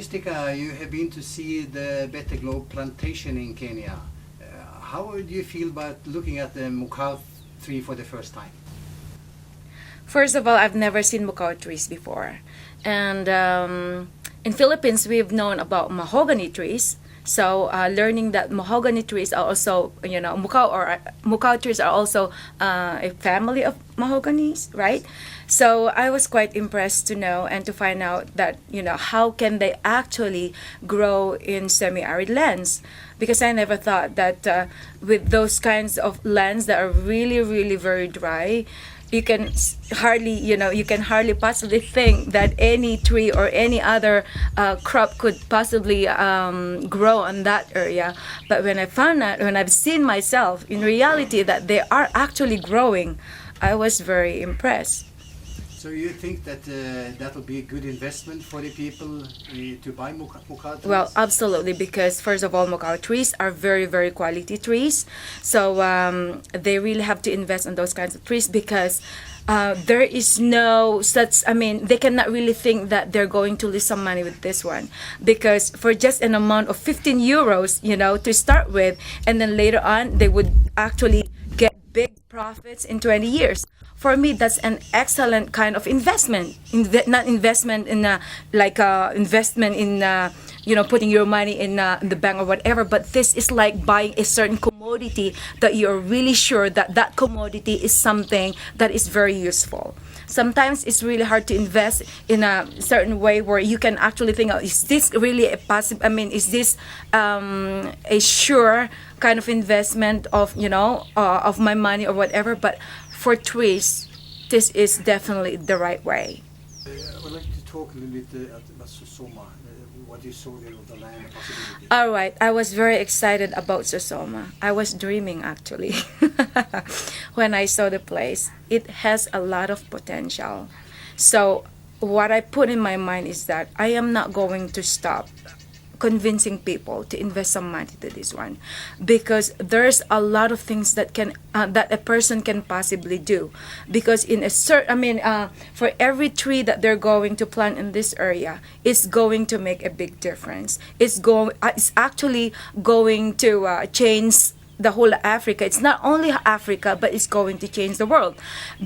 Mystica, you have been to see the Better Globe Plantation in Kenya. How do you feel about looking at the mukau tree for the first time? First of all, I've never seen mukau trees before. And in Philippines, we've known about mahogany trees. So learning that mahogany trees are also, mukau trees are also a family of mahoganies, right? So I was quite impressed to know and to find out that, how can they actually grow in semi-arid lands? Because I never thought that with those kinds of lands that are really, really very dry, you can hardly possibly think that any tree or any other crop could possibly grow on that area. But when I found out, when I've seen myself in reality that they are actually growing, I was very impressed. So you think that that would be a good investment for the people to buy mukau trees? Well, absolutely, because first of all, mukau trees are very, very quality trees. So they really have to invest in those kinds of trees because there is no such, they cannot really think that they're going to lose some money with this one. Because for just an amount of 15 euros, to start with, and then later on, they would actually get big profits in 20 years. For me, that's an excellent kind of investment. Not investment in investment in putting your money in the bank or whatever. But this is like buying a certain commodity that you're really sure that that commodity is something that is very useful. Sometimes it's really hard to invest in a certain way where you can actually think, is this really a possible? Is this a sure kind of investment of of my money or whatever? But for trees, this is definitely the right way. I would like to talk a little bit about Sosoma, what you saw there of the land, the possibility. All right, I was very excited about Sosoma. I was dreaming actually when I saw the place. It has a lot of potential. So what I put in my mind is that I am not going to stop convincing people to invest some money to this one, because there's a lot of things that can that a person can possibly do. Because in a certain, for every tree that they're going to plant in this area, it's going to make a big difference. It's actually going to change the whole of Africa. It's not only Africa, but it's going to change the world,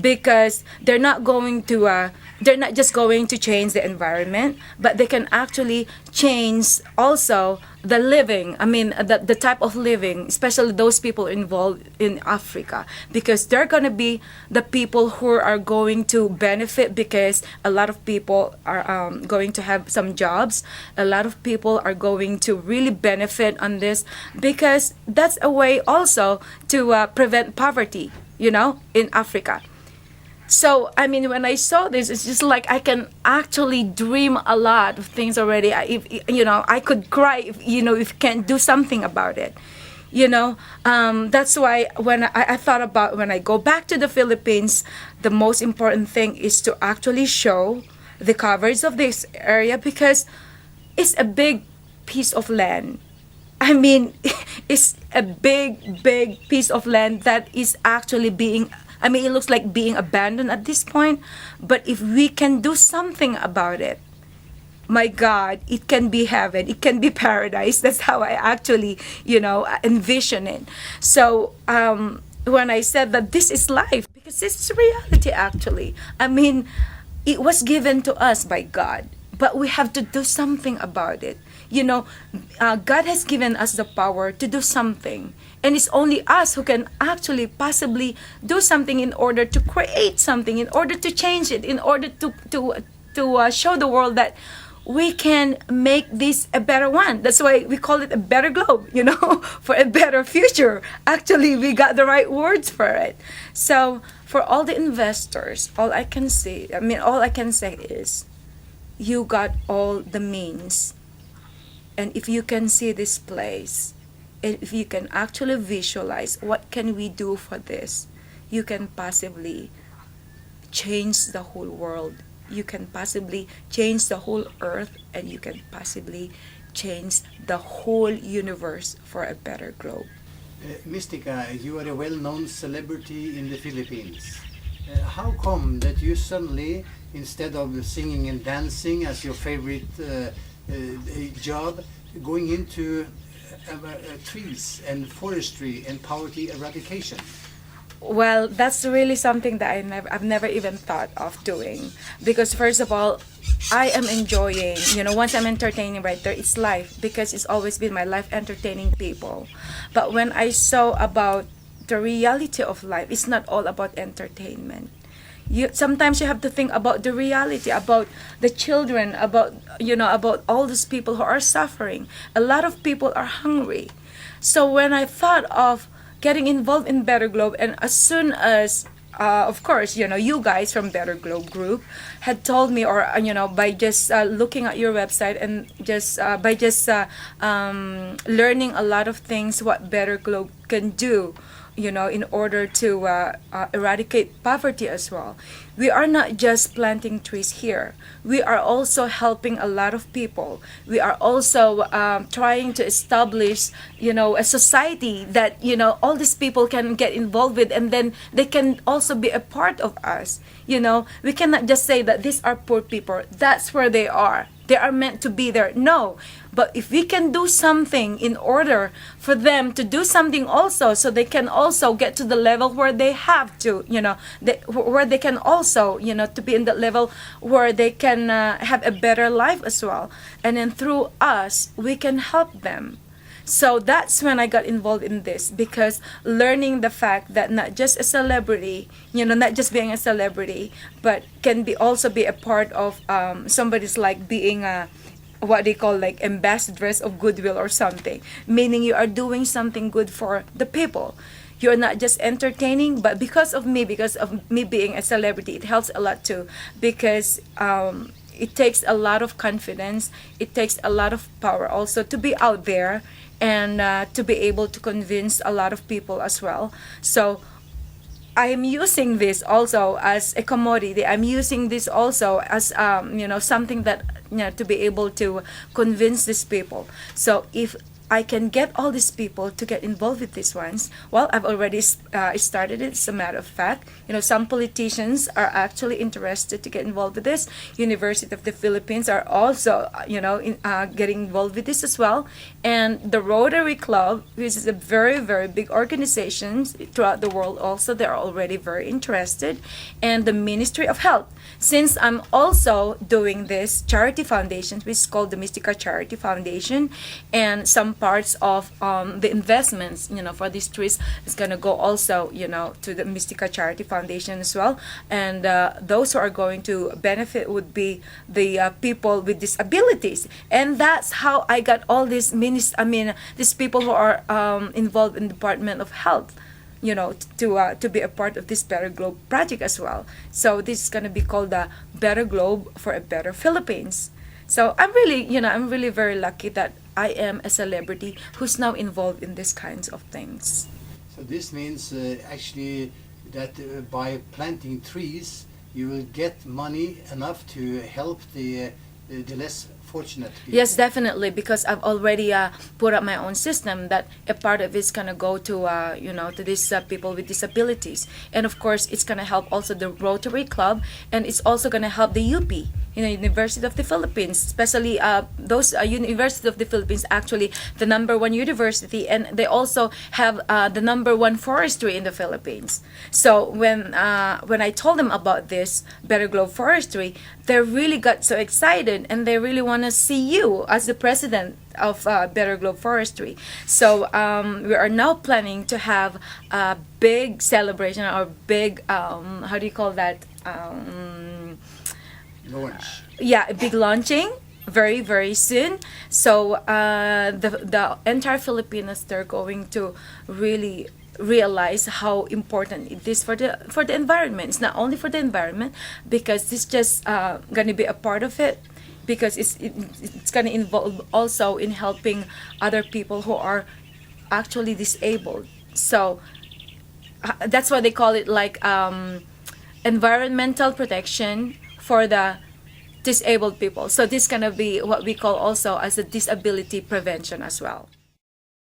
because they're not just going to change the environment, but they can actually change also the living, the type of living, especially those people involved in Africa, because they're going to be the people who are going to benefit, because a lot of people are going to have some jobs. A lot of people are going to really benefit on this, because that's a way also to prevent poverty, in Africa. So, when I saw this, it's just like I can actually dream a lot of things already. I could cry if you can't do something about it. That's why when I thought about when I go back to the Philippines, the most important thing is to actually show the coverage of this area, because it's a big piece of land. I mean, it's a big, big piece of land that is actually being, I mean, it looks like being abandoned at this point. But if we can do something about it, my God, it can be heaven. It can be paradise. That's how I actually, envision it. So, when I said that this is life, because this is reality actually. I mean, it was given to us by God, but we have to do something about it. God has given us the power to do something, and it's only us who can actually possibly do something in order to create something, in order to change it, in order to show the world that we can make this a better one. That's why we call it a better globe, for a better future. Actually, we got the right words for it. So for all the investors, all I can say is, you got all the means. And if you can see this place, and if you can actually visualize what can we do for this, you can possibly change the whole world. You can possibly change the whole earth, and you can possibly change the whole universe for a better globe. Mystica, you are a well-known celebrity in the Philippines. How come that you suddenly, instead of singing and dancing as your favorite job, going into trees and forestry and poverty eradication? Well, that's really something that I've never even thought of doing, because first of all, I am enjoying, once I'm entertaining right there, it's life, because it's always been my life entertaining people. But when I saw about the reality of life, it's not all about entertainment. Sometimes you have to think about the reality, about the children, about all those people who are suffering. A lot of people are hungry. So when I thought of getting involved in Better Globe, and as soon as of course, you guys from Better Globe Group had told me, or by just looking at your website, and just by just learning a lot of things what Better Globe can do, in order to eradicate poverty as well. We are not just planting trees here. We are also helping a lot of people. We are also trying to establish, a society that, all these people can get involved with, and then they can also be a part of us. We cannot just say that these are poor people. That's where they are. They are meant to be there. No. But if we can do something in order for them to do something also, so they can also get to the level where they have to, where they can also, to be in the level where they can have a better life as well. And then through us, we can help them. So that's when I got involved in this, because learning the fact that not just a celebrity, not just being a celebrity, but can be also be a part of somebody's like being a, what they call like ambassadress of goodwill or something, meaning you are doing something good for the people. You're not just entertaining, but because of me being a celebrity, it helps a lot too, because it takes a lot of confidence, it takes a lot of power also to be out there, and to be able to convince a lot of people as well. So I am using this also as a commodity. I'm using this also as something that, to be able to convince these people. So if I can get all these people to get involved with these ones, well, I've already started it. As a matter of fact, some politicians are actually interested to get involved with this. University of the Philippines are also, getting involved with this as well. And the Rotary Club, which is a very, very big organization throughout the world also, they're already very interested. And the Ministry of Health. Since I'm also doing this charity foundation, which is called the Mystica Charity Foundation, and some parts of the investments, for these trees is going to go also, to the Mystica Charity Foundation as well. And those who are going to benefit would be the people with disabilities. And that's how I got all these these people who are involved in the Department of Health, to be a part of this Better Globe project as well. So this is going to be called the Better Globe for a Better Philippines. So I'm really very lucky that I am a celebrity who's now involved in these kinds of things. So this means actually that by planting trees, you will get money enough to help the less fortunate people. Yes, definitely, because I've already put up my own system that a part of it's gonna go to to these people with disabilities, and of course it's gonna help also the Rotary Club, and it's also gonna help the UP, University of the Philippines, especially those University of the Philippines, actually the number one university, and they also have the number one forestry in the Philippines. So when I told them about this Better Globe Forestry, they really got so excited, and they really want to see you as the president of Better Globe Forestry. So we are now planning to have a big celebration, or big how do you call that? Launch. Yeah, a big launching very very soon. So the entire Filipinos, they're going to really realize how important it is for the environment. It's not only for the environment, because it's just gonna be a part of it, because it's gonna involve also in helping other people who are actually disabled. So that's why they call it like environmental protection for the disabled people. So this gonna be what we call also as a disability prevention as well.